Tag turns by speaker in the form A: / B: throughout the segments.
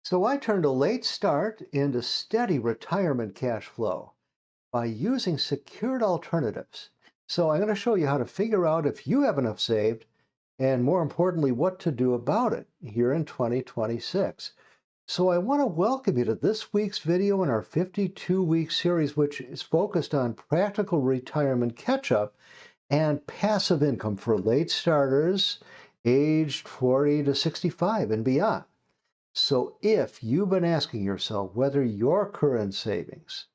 A: So I turned a late start into steady retirement cash flow by using secured alternatives. So I'm going to show you how to figure out if you have enough saved and more importantly, what to do about it here in 2026. So I want to welcome you to this week's video in our 52-week series, which is focused on practical retirement catch-up and passive income for late starters aged 40 to 65 and beyond. So if you've been asking yourself whether your current savings,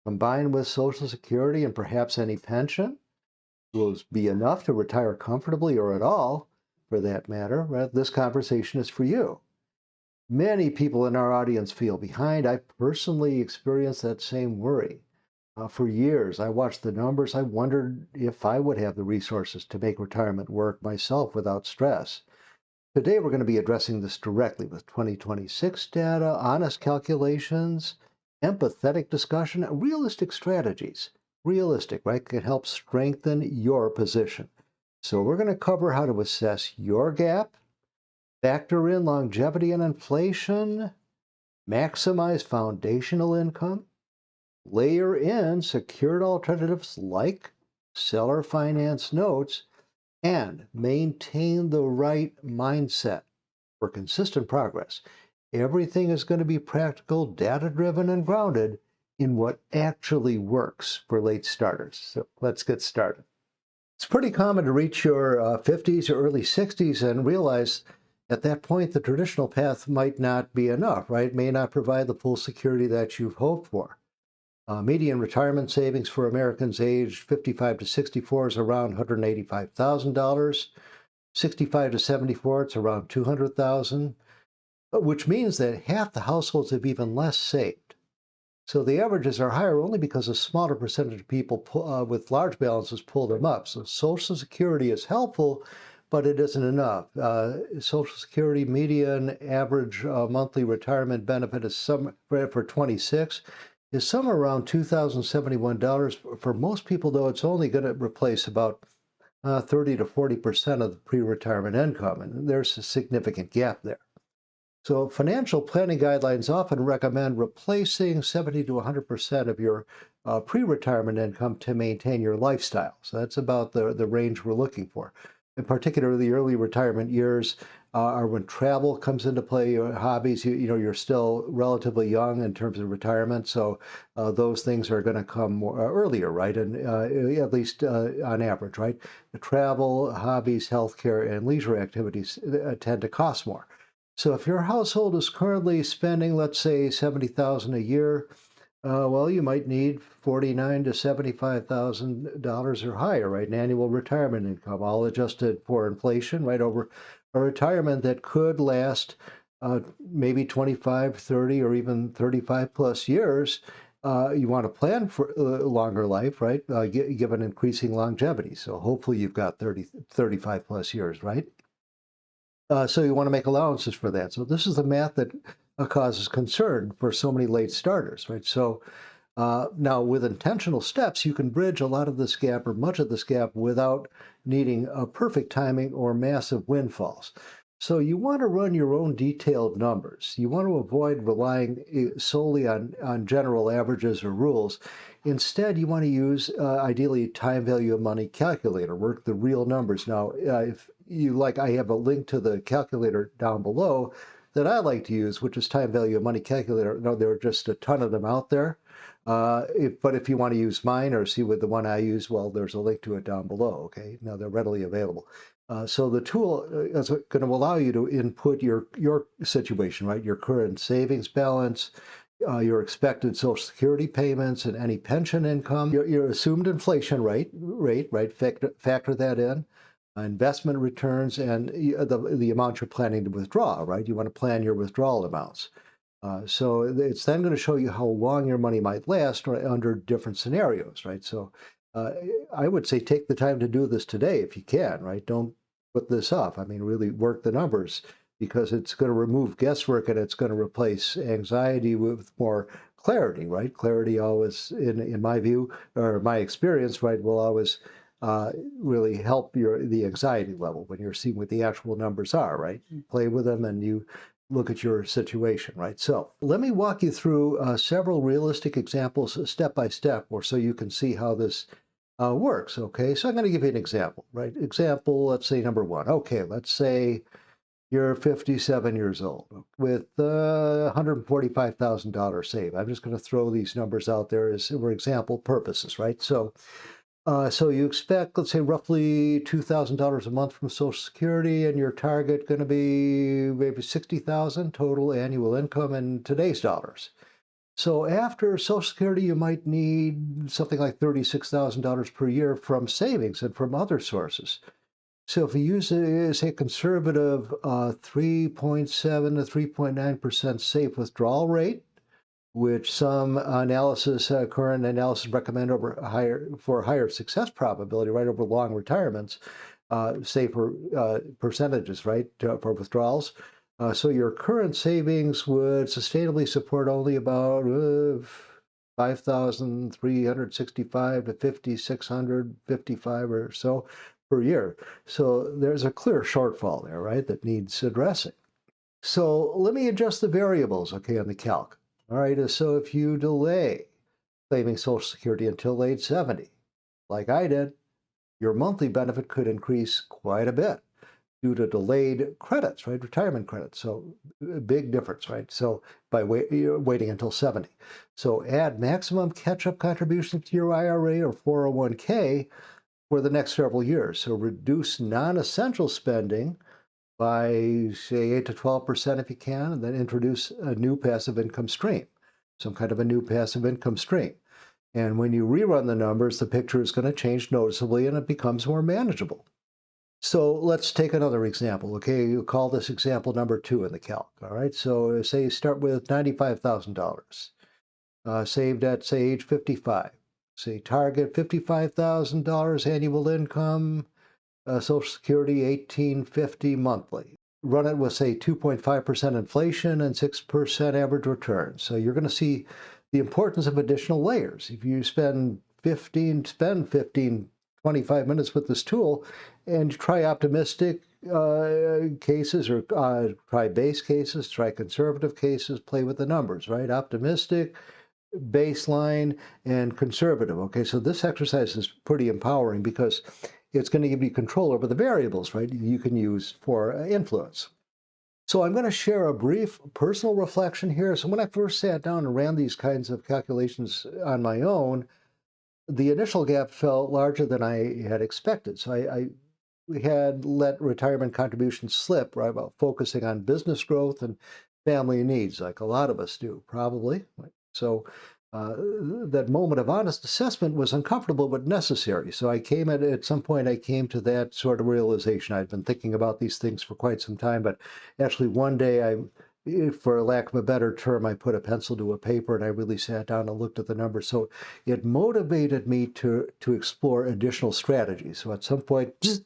A: combined with Social Security and perhaps any pension, will be enough to retire comfortably or at all, for that matter, well, this conversation is for you. Many people in our audience feel behind. I personally experienced that same worry. For years, I watched the numbers. I wondered if I would have the resources to make retirement work myself without stress. Today, we're going to be addressing this directly with 2026 data, honest calculations, empathetic discussion, realistic strategies. Realistic, right? Can help strengthen your position. So we're going to cover how to assess your gap, factor in longevity and inflation, maximize foundational income, layer in secured alternatives like seller finance notes, and maintain the right mindset for consistent progress. Everything is going to be practical, data-driven, and grounded in what actually works for late starters. So let's get started. It's pretty common to reach your 50s or early 60s and realize at that point the traditional path might not be enough, right? May not provide the full security that you've hoped for. Median retirement savings for Americans aged 55 to 64 is around $185,000. 65 to 74, it's around 200,000, which means that half the households have even less saved. So the averages are higher only because a smaller percentage of people with large balances pull them up. So Social Security is helpful, but it isn't enough. Social Security median average monthly retirement benefit is for 26 is somewhere around $2,071. For most people, though, it's only going to replace about 30 to 40% of the pre-retirement income, and there's a significant gap there. So financial planning guidelines often recommend replacing 70 to 100% of your pre-retirement income to maintain your lifestyle. So that's about the range we're looking for. In particular, the early retirement years are when travel comes into play, your hobbies, you're still relatively young in terms of retirement. So those things are going to come more earlier, right? And at least on average, right? The travel, hobbies, healthcare, and leisure activities tend to cost more. So if your household is currently spending, let's say, $70,000 a year, well, you might need $49,000 to $75,000 or higher, right? An annual retirement income, all adjusted for inflation, right? Over a retirement that could last maybe 25, 30, or even 35 plus years. You want to plan for a longer life, right? Given increasing longevity. So hopefully you've got 30, 35 plus years, right? So you want to make allowances for that. So this is the math that causes concern for so many late starters, right? So now with intentional steps, you can bridge a lot of this gap or much of this gap without needing a perfect timing or massive windfalls. So you want to run your own detailed numbers. You want to avoid relying solely on general averages or rules. Instead, you want to use ideally time value of money calculator, work the real numbers. Now, if you like, I have a link to the calculator down below that I like to use, which is time value of money calculator. No, there are just a ton of them out there. But if you want to use mine or see what the one I use, well, there's a link to it down below. Okay, now they're readily available. So the tool is going to allow you to input your situation, right? Your current savings balance, your expected Social Security payments, and any pension income, your assumed inflation rate, right? Factor that in. Investment returns and the amount you're planning to withdraw, right? You want to plan your withdrawal amounts. So it's then going to show you how long your money might last under different scenarios, right? So uh, I would say take the time to do this today if you can, right? Don't put this off. I mean, really work the numbers because it's going to remove guesswork and it's going to replace anxiety with more clarity, right? Clarity always, in my view or my experience, right, will always really help the anxiety level when you're seeing what the actual numbers are, right? You play with them and you look at your situation, right? So let me walk you through several realistic examples step by step, or so you can see how this works, okay? So I'm going to give you an example, right? Example, let's say number one. Okay, let's say you're 57 years old with $145,000 saved. I'm just going to throw these numbers out there as for example purposes, right? So you expect, let's say, roughly $2,000 a month from Social Security, and your target going to be maybe 60,000 total annual income in today's dollars. So after Social Security, you might need something like $36,000 per year from savings and from other sources. So if you use, say, a conservative 3.7 to 3.9% safe withdrawal rate, which some current analysis recommend over higher success probability, right, over long retirements, safer percentages, right, for withdrawals. So your current savings would sustainably support only about 5,365 to 5,655 or so per year. So there's a clear shortfall there, right, that needs addressing. So let me adjust the variables, okay, on the calc. All right, so if you delay claiming Social Security until age 70, like I did, your monthly benefit could increase quite a bit due to delayed credits, right? Retirement credits. So big difference, right? So by waiting until 70. So add maximum catch-up contributions to your IRA or 401k for the next several years. So reduce non-essential spending by, say, 8 to 12% if you can, and then introduce a new passive income stream, some kind of a new passive income stream. And when you rerun the numbers, the picture is going to change noticeably and it becomes more manageable. So let's take another example. Okay, you call this example number 2 in the calc. All right, so say you start with $95,000 saved at, say, age 55. Say target $55,000 annual income, Social Security 1850 monthly. Run it with, say, 2.5% inflation and 6% average return. So you're going to see the importance of additional layers. If you spend 25 minutes with this tool and try optimistic cases or try base cases, try conservative cases, play with the numbers, right? Optimistic, baseline, and conservative. Okay, so this exercise is pretty empowering because it's going to give you control over the variables, right, you can use for influence. So I'm going to share a brief personal reflection here. So when I first sat down and ran these kinds of calculations on my own, the initial gap felt larger than I had expected. So I had let retirement contributions slip, right, about focusing on business growth and family needs, like a lot of us do, probably. So that moment of honest assessment was uncomfortable but necessary. So at some point I came to that sort of realization. I'd been thinking about these things for quite some time, but actually one day for lack of a better term, I put a pencil to a paper and I really sat down and looked at the numbers. So it motivated me to explore additional strategies. So at some point, I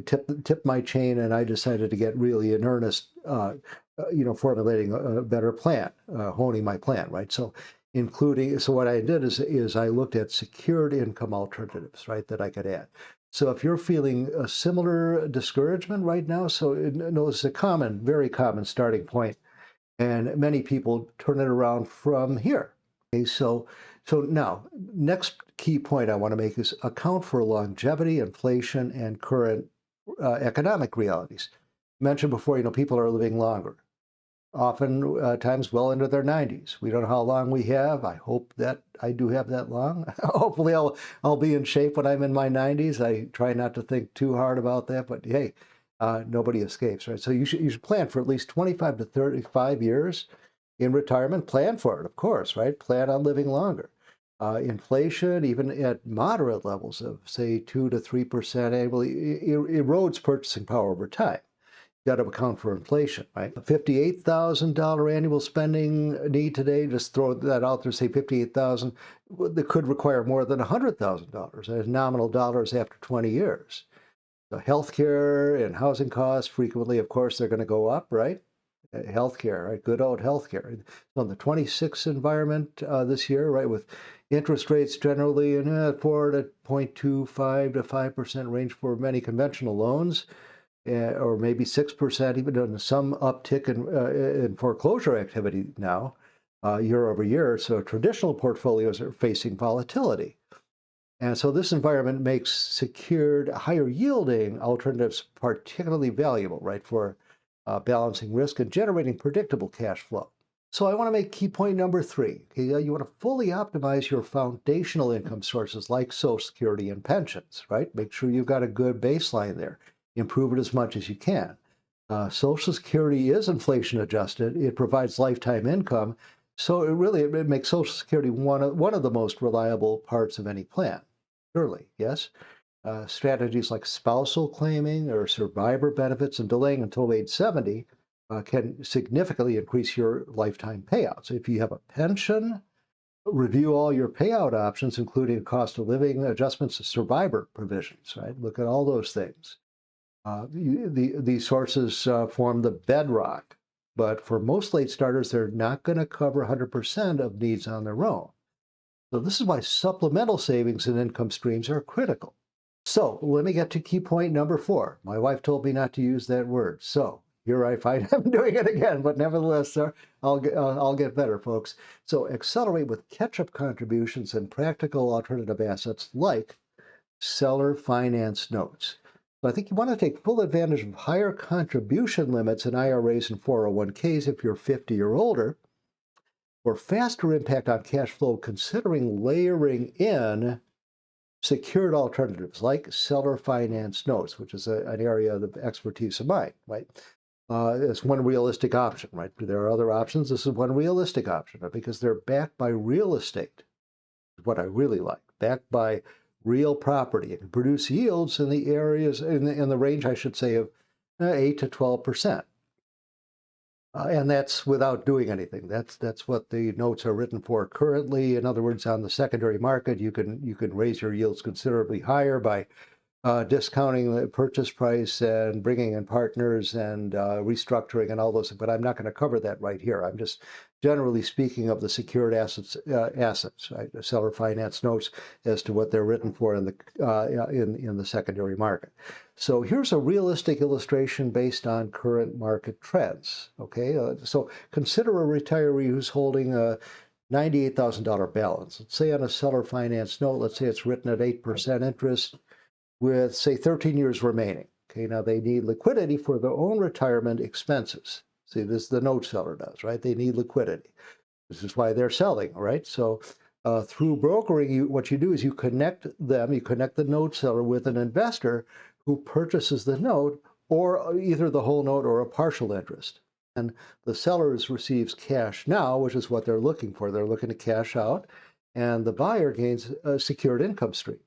A: tipped my chain and I decided to get really in earnest, formulating a better plan, honing my plan, right? So what I did is I looked at secured income alternatives, right, that I could add. So if you're feeling a similar discouragement right now, it's a very common starting point, and many people turn it around from here. Okay, so now, next key point I want to make is account for longevity, inflation, and current economic realities. Mentioned before, people are living longer, often times well into their 90s. We don't know how long we have. I hope that I do have that long. Hopefully I'll be in shape when I'm in my 90s. I try not to think too hard about that, but hey, nobody escapes, right? So you should plan for at least 25 to 35 years in retirement. Plan for it, of course, right? Plan on living longer. Inflation, even at moderate levels of, say, 2 to 3% annually, erodes purchasing power over time. Got to account for inflation, right? A $58,000 annual spending need today, just throw that out there, say 58,000, that could require more than $100,000 as nominal dollars after 20 years. So healthcare and housing costs, frequently, of course, they're going to go up, right? Healthcare, right? Good old healthcare. So in the 26 environment this year, right, with interest rates generally in 4.25 to 5% range for many conventional loans, or maybe 6%, even in some uptick in foreclosure activity now, year over year. So traditional portfolios are facing volatility. And so this environment makes secured, higher yielding alternatives particularly valuable, right, for balancing risk and generating predictable cash flow. So I want to make key point number 3. Okay, you want to fully optimize your foundational income sources like Social Security and pensions, right? Make sure you've got a good baseline there. Improve it as much as you can. Social Security is inflation adjusted. It provides lifetime income. So it makes Social Security one of the most reliable parts of any plan. Surely, yes. Strategies like spousal claiming or survivor benefits and delaying until age 70 can significantly increase your lifetime payouts. If you have a pension, review all your payout options, including cost of living adjustments, survivor provisions, right? Look at all those things. These sources form the bedrock, but for most late starters, they're not going to cover 100% of needs on their own. So this is why supplemental savings and income streams are critical. So let me get to key point number 4. My wife told me not to use that word. So here I find I'm doing it again, but nevertheless, I'll get better, folks. So accelerate with catch-up contributions and practical alternative assets like seller finance notes. So I think you want to take full advantage of higher contribution limits in IRAs and 401ks if you're 50 or older, for faster impact on cash flow, considering layering in secured alternatives like seller finance notes, which is an area of expertise of mine, right? It's one realistic option, right? There are other options. This is one realistic option because they're backed by real estate, what I really like, backed by real property. It can produce yields in the areas, in the range, I should say, of 8 to 12%. And that's without doing anything. That's what the notes are written for currently. In other words, on the secondary market, you can raise your yields considerably higher by discounting the purchase price and bringing in partners and restructuring and all those. But I'm not going to cover that right here. I'm just generally speaking of the secured assets, right? The seller finance notes as to what they're written for in the secondary market. So here's a realistic illustration based on current market trends. Okay, so consider a retiree who's holding a $98,000 balance. Let's say on a seller finance note, let's say it's written at 8% interest with, say, 13 years remaining. Okay, now they need liquidity for their own retirement expenses. See, this the note seller does, right? They need liquidity. This is why they're selling, right? So through brokering, what you do is you connect the note seller with an investor who purchases the note, or either the whole note or a partial interest. And the seller receives cash now, which is what they're looking for. They're looking to cash out, and the buyer gains a secured income stream.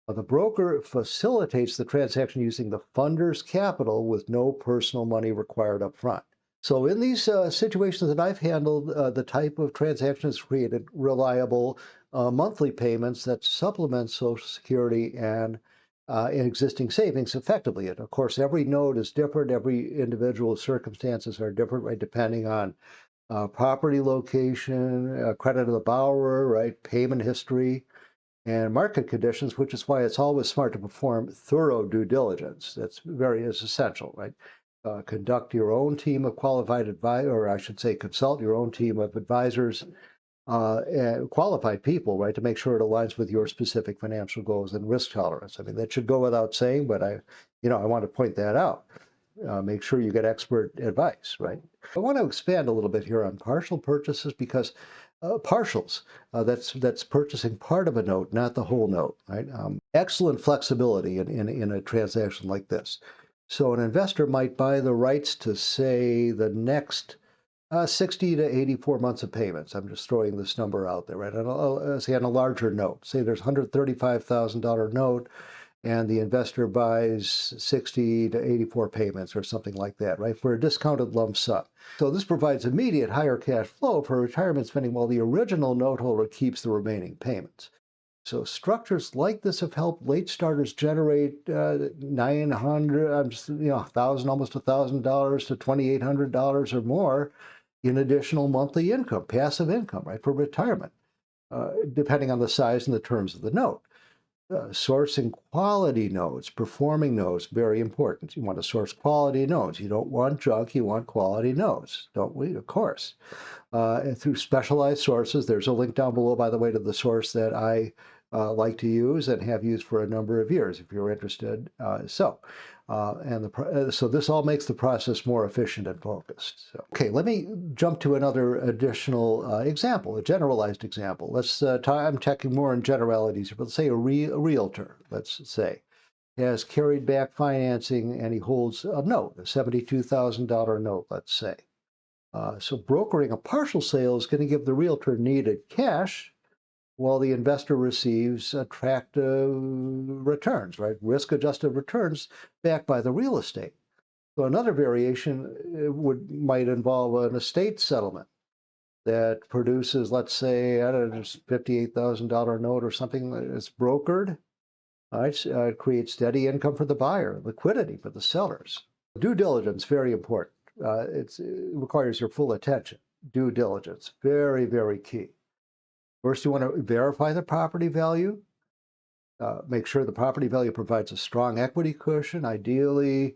A: The broker facilitates the transaction using the funder's capital with no personal money required up front. So in these situations that I've handled, the type of transaction has created reliable monthly payments that supplement Social Security and existing savings effectively. And of course, every note is different. Every individual circumstances are different, right, depending on property location, credit of the borrower, right, payment history, and market conditions, which is why it's always smart to perform thorough due diligence. That's is essential, right? Conduct your own team of qualified advisors, or I should say, consult your own team of advisors, qualified people, right, to make sure it aligns with your specific financial goals and risk tolerance. I mean, that should go without saying, but I want to point that out. Make sure you get expert advice, right? I want to expand a little bit here on partial purchases because partials, that's purchasing part of a note, not the whole note, right? Excellent flexibility in a transaction like this. So an investor might buy the rights to, say, the next 60 to 84 months of payments. I'm just throwing this number out there, right? Say on a larger note, say there's $135,000 note, and the investor buys 60 to 84 payments or something like that, right, for a discounted lump sum. So this provides immediate higher cash flow for retirement spending while the original note holder keeps the remaining payments. So structures like this have helped late starters generate 900, $1,000, almost $1,000 to $2,800 or more in additional monthly income, passive income, right, for retirement, depending on the size and the terms of the note. Sourcing quality notes, performing notes, very important. You want to source quality notes. You don't want junk, you want quality notes, don't we? Of course. And through specialized sources, there's a link down below, by the way, to the source that I like to use and have used for a number of years, if you're interested. So this all makes the process more efficient and focused. So, okay, let me jump to another additional example, a generalized example. I'm checking more in generalities, but let's say a realtor, let's say, has carried back financing and he holds a note, a $72,000 note, let's say. So brokering a partial sale is going to give the realtor needed cash while the investor receives attractive returns, right? Risk-adjusted returns backed by the real estate. So another variation might involve an estate settlement that produces, let's say, I don't know, just $58,000 note or something that's brokered. It creates steady income for the buyer, liquidity for the sellers. Due diligence, very important. It requires your full attention. Due diligence, very, very key. First, you want to verify the property value. Make sure the property value provides a strong equity cushion, ideally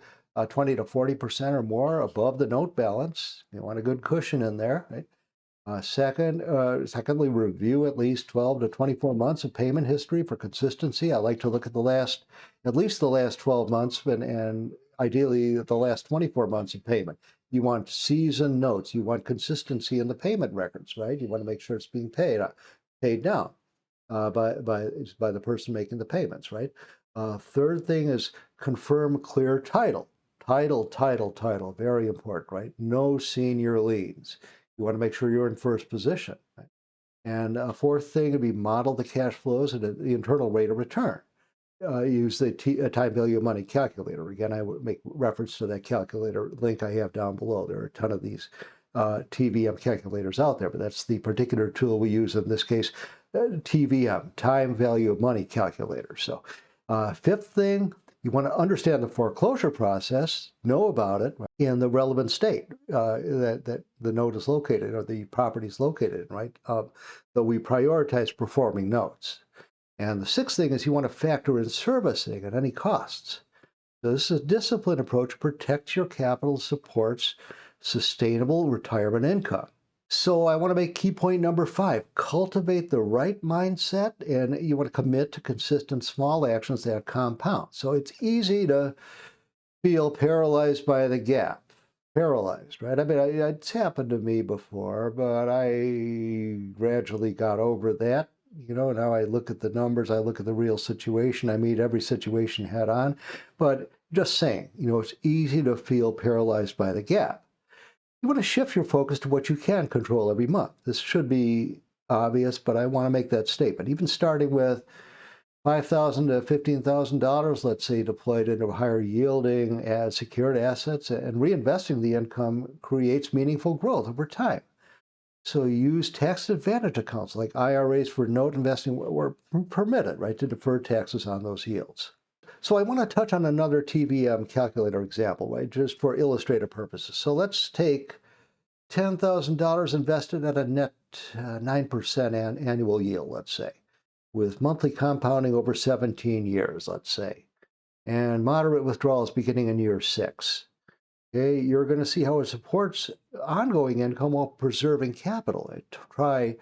A: 20 to 40% or more above the note balance. You want a good cushion in there, right? Secondly, review at least 12 to 24 months of payment history for consistency. I like to look at at least the last 12 months and ideally the last 24 months of payment. You want seasoned notes. You want consistency in the payment records, right? You want to make sure it's being paid down by the person making the payments, right? Third thing is confirm clear title. Title, very important, right? No senior liens. You want to make sure you're in first position. Right? And a fourth thing would be model the cash flows and the internal rate of return. Use the time value of money calculator. Again, I would make reference to that calculator link I have down below. There are a ton of these TVM calculators out there, but that's the particular tool we use in this case, TVM, time value of money calculator. So fifth thing, you want to understand the foreclosure process, know about it in the relevant state that the note is located or the property is located in, right? But we prioritize performing notes. And the sixth thing is you want to factor in servicing at any costs. So this is a disciplined approach, protects your capital, supports sustainable retirement income. So I want to make key point number 5, cultivate the right mindset, and you want to commit to consistent small actions that compound. So it's easy to feel paralyzed by the gap. Paralyzed, right? I mean, it's happened to me before, but I gradually got over that. Now I look at the numbers, I look at the real situation, I meet every situation head on. But just saying, it's easy to feel paralyzed by the gap. You want to shift your focus to what you can control every month. This should be obvious, but I want to make that statement. Even starting with $5,000 to $15,000, let's say, deployed into higher yielding as secured assets, and reinvesting the income creates meaningful growth over time. So use tax advantage accounts like IRAs for note investing were permitted, right, to defer taxes on those yields. So I want to touch on another TVM calculator example, right, just for illustrative purposes. So let's take $10,000 invested at a net 9% annual yield, let's say, with monthly compounding over 17 years, let's say, and moderate withdrawals beginning in year 6. Okay, you're going to see how it supports ongoing income while preserving capital. Try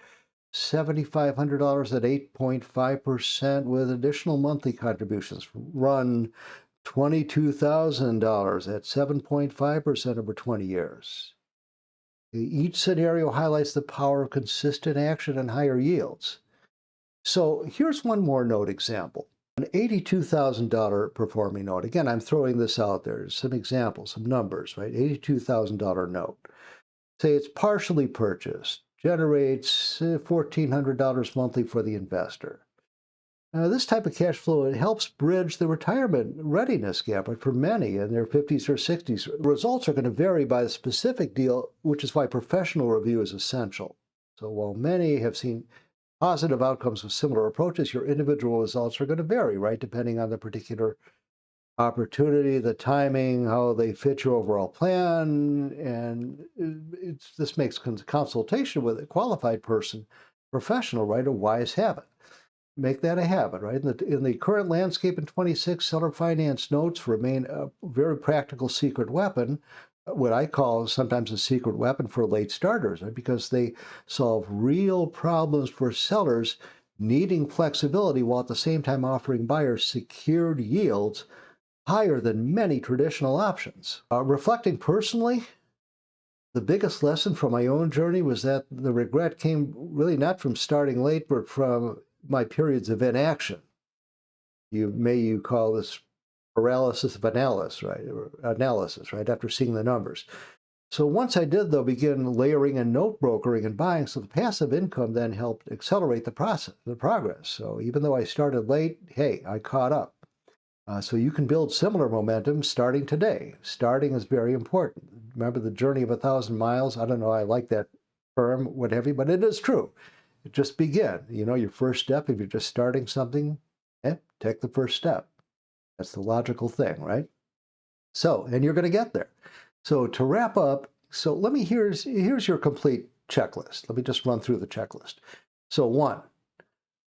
A: $7,500 at 8.5% with additional monthly contributions. Run $22,000 at 7.5% over 20 years. Each scenario highlights the power of consistent action and higher yields. So here's one more note example. An $82,000 performing note. Again, I'm throwing this out there. Some examples, some numbers, right? $82,000 note. Say it's partially purchased, generates $1,400 monthly for the investor. Now, this type of cash flow, it helps bridge the retirement readiness gap, but for many in their 50s or 60s, results are going to vary by the specific deal, which is why professional review is essential. So while many have seen positive outcomes with similar approaches, your individual results are going to vary, right, depending on the particular opportunity, the timing, how they fit your overall plan, and this makes consultation with a qualified person, professional, right, a wise habit. make that a habit, right? In the current landscape in 26, seller finance notes remain a very practical secret weapon, what I call sometimes a secret weapon for late starters, right? Because they solve real problems for sellers needing flexibility while at the same time offering buyers secured yields higher than many traditional options. Reflecting personally, the biggest lesson from my own journey was that the regret came really not from starting late, but from my periods of inaction. You call this paralysis of analysis, right? Or analysis, right? After seeing the numbers. So once I did, though, begin layering and note brokering and buying, so the passive income then helped accelerate the process, the progress. So even though I started late, hey, I caught up. So you can build similar momentum starting today. Starting is very important. Remember the journey of 1,000 miles? I don't know, I like that term, what have you, but it is true. Just begin. You know, your first step, if you're just starting something, take the first step. That's the logical thing, right? So, and you're going to get there. So to wrap up, so here's your complete checklist. Let me just run through the checklist. So 1,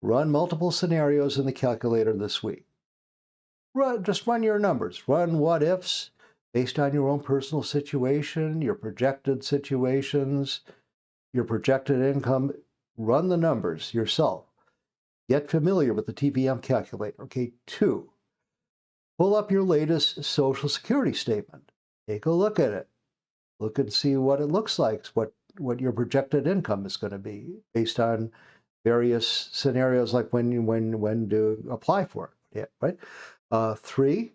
A: run multiple scenarios in the calculator this week. Just run your numbers. Run what ifs based on your own personal situation, your projected situations, your projected income. Run the numbers yourself. Get familiar with the TVM calculator. Okay, 2, pull up your latest Social Security statement. Take a look at it. Look and see what it looks like, what your projected income is going to be based on various scenarios, like when to apply for it. Yeah, right. 3,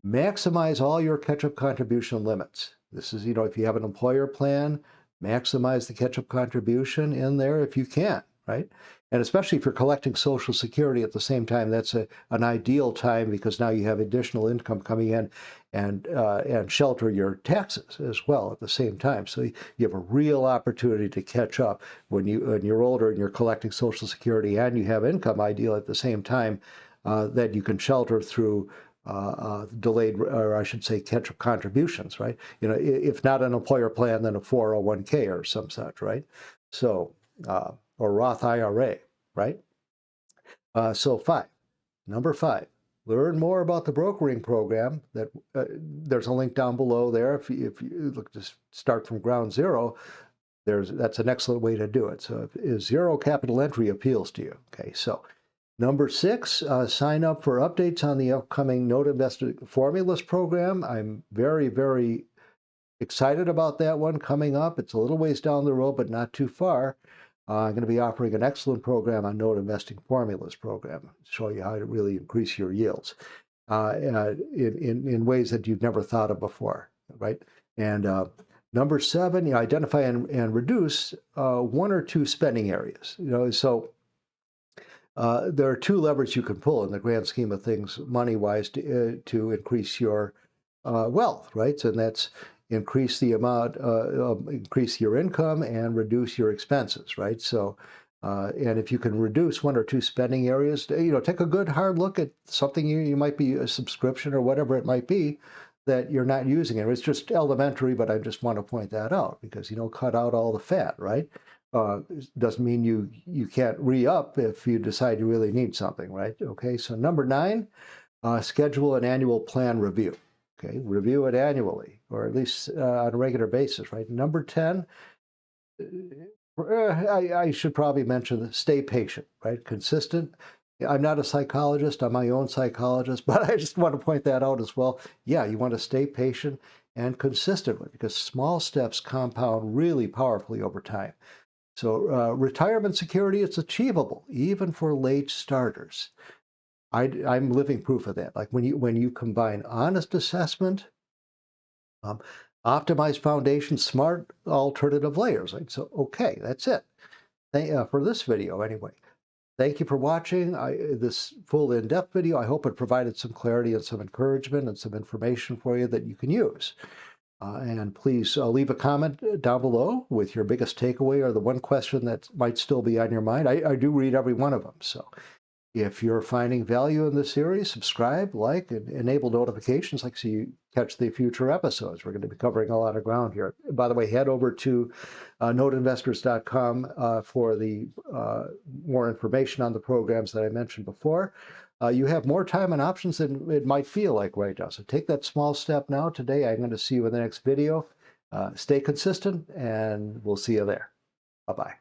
A: maximize all your catch-up contribution limits. This is, if you have an employer plan, maximize the catch-up contribution in there if you can, right? And especially if you're collecting Social Security at the same time, that's an ideal time, because now you have additional income coming in and shelter your taxes as well at the same time. So you have a real opportunity to catch up when you're older and you're collecting Social Security and you have income ideal at the same time, that you can shelter through delayed, or I should say, catch-up contributions, right? If not an employer plan, then a 401k or some such, right? So, or Roth IRA, right? So 5, number 5, learn more about the brokering program. There's a link down below there. If you look to start from ground zero, that's an excellent way to do it. So if zero capital entry appeals to you, okay, so. Number 6, sign up for updates on the upcoming Note Investing Formulas program. I'm very, very excited about that one coming up. It's a little ways down the road, but not too far. I'm going to be offering an excellent program on Note Investing Formulas program to show you how to really increase your yields in ways that you've never thought of before, right? And number 7, identify and reduce 1 or 2 spending areas. So there are 2 levers you can pull in the grand scheme of things, money-wise, to increase your wealth, right? And that's increase the amount, increase your income and reduce your expenses, right? So, and if you can reduce 1 or 2 spending areas, take a good hard look at something you might be a subscription or whatever it might be that you're not using. And it's just elementary, but I just want to point that out because, cut out all the fat, right? Doesn't mean you can't re-up if you decide you really need something, right? Okay, so number 9, schedule an annual plan review. Okay, review it annually, or at least on a regular basis, right? Number 10, I should probably mention, stay patient, right? Consistent. I'm not a psychologist, I'm my own psychologist, but I just want to point that out as well. Yeah, you want to stay patient and consistent with it, because small steps compound really powerfully over time. So retirement security, it's achievable, even for late starters. I'm living proof of that. Like when you combine honest assessment, optimized foundation, smart alternative layers. Right? So, okay, that's it for this video anyway. Thank you for watching this full in-depth video. I hope it provided some clarity and some encouragement and some information for you that you can use. And please leave a comment down below with your biggest takeaway or the one question that might still be on your mind. I do read every one of them. So If you're finding value in this series, subscribe, like, and enable notifications so you catch the future episodes. We're going to be covering a lot of ground here. By the way, head over to noteinvestors.com for the more information on the programs that I mentioned before. You have more time and options than it might feel like right now. So take that small step now. Today, I'm going to see you in the next video. Stay consistent, and we'll see you there. Bye-bye.